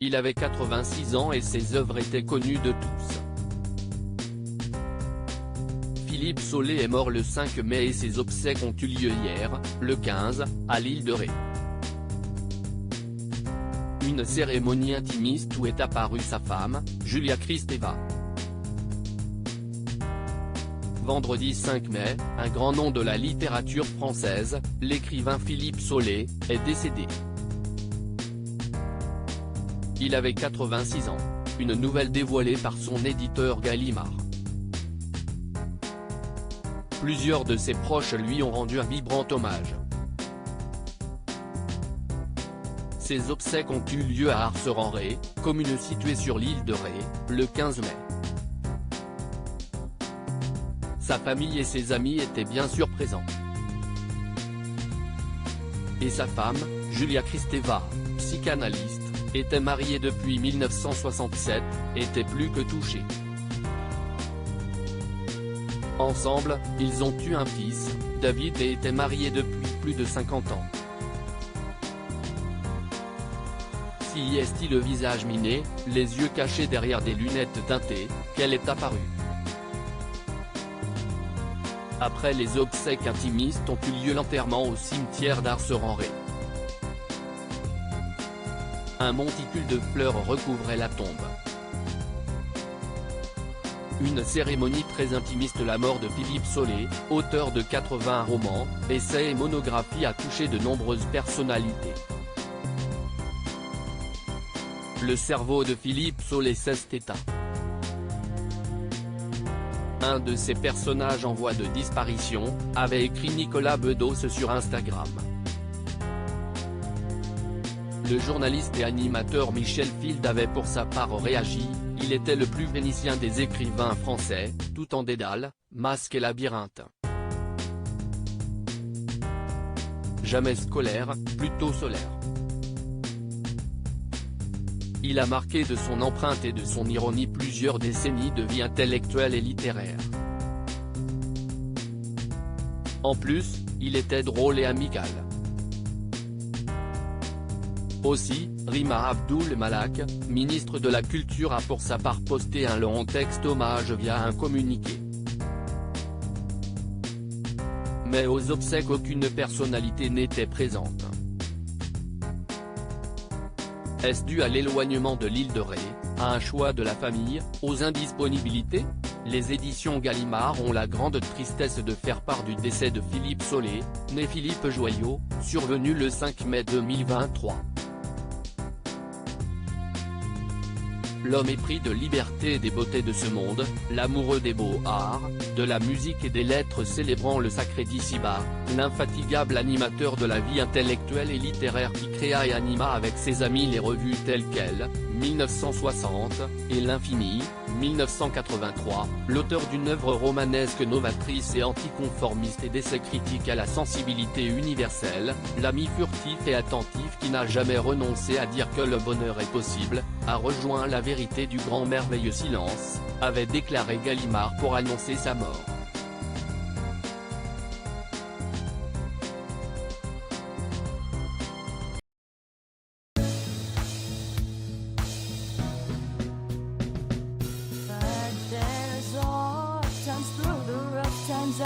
Il avait 86 ans et ses œuvres étaient connues de tous. Philippe Solé est mort le 5 mai et ses obsèques ont eu lieu hier, le 15, à l'île de Ré. Une cérémonie intimiste où est apparue sa femme, Julia Kristeva. Vendredi 5 mai, un grand nom de la littérature française, l'écrivain Philippe Solé, est décédé. Il avait 86 ans, une nouvelle dévoilée par son éditeur Gallimard. Plusieurs de ses proches lui ont rendu un vibrant hommage. Ses obsèques ont eu lieu à Arcer-en-Ré, commune située sur l'île de Ré, le 15 mai. Sa famille et ses amis étaient bien sûr présents. Et sa femme, Julia Kristeva, psychanalyste, était mariée depuis 1967, était plus que touchée. Ensemble, ils ont eu un fils, David, et étaient mariés depuis plus de 50 ans. Si est-il le visage miné, les yeux cachés derrière des lunettes teintées, qu'elle est apparue. Après les obsèques intimistes ont eu lieu l'enterrement au cimetière d'Arcer-en-Ré. Un monticule de fleurs recouvrait la tombe. Une cérémonie très intimiste. La mort de Philippe Solé, auteur de 80 romans, essais et monographies, a touché de nombreuses personnalités. Le cerveau de Philippe Solé s'est éteint. Un de ses personnages en voie de disparition, avait écrit Nicolas Bedos sur Instagram. Le journaliste et animateur Michel Field avait pour sa part réagi. Il était le plus vénitien des écrivains français, tout en Dédale, Masque et Labyrinthe. Jamais scolaire, plutôt solaire. Il a marqué de son empreinte et de son ironie plusieurs décennies de vie intellectuelle et littéraire. En plus, il était drôle et amical. Aussi, Rima Abdul Malak, ministre de la Culture, a pour sa part posté un long texte hommage via un communiqué. Mais aux obsèques aucune personnalité n'était présente. Est-ce dû à l'éloignement de l'île de Ré, à un choix de la famille, aux indisponibilités? Les éditions Gallimard ont la grande tristesse de faire part du décès de Philippe Solé, né Philippe Joyaux, survenu le 5 mai 2023. L'homme épris de liberté et des beautés de ce monde, l'amoureux des beaux-arts, de la musique et des lettres célébrant le sacré d'ici-bas, l'infatigable animateur de la vie intellectuelle et littéraire qui créa et anima avec ses amis les revues telles quelles, 1960, et l'Infini, 1983, l'auteur d'une œuvre romanesque novatrice et anticonformiste et d'essais critiques à la sensibilité universelle, l'ami furtif et attentif qui n'a jamais renoncé à dire que le bonheur est possible, a rejoint la vérité du grand merveilleux silence, avait déclaré Gallimard pour annoncer sa mort. Through the rough times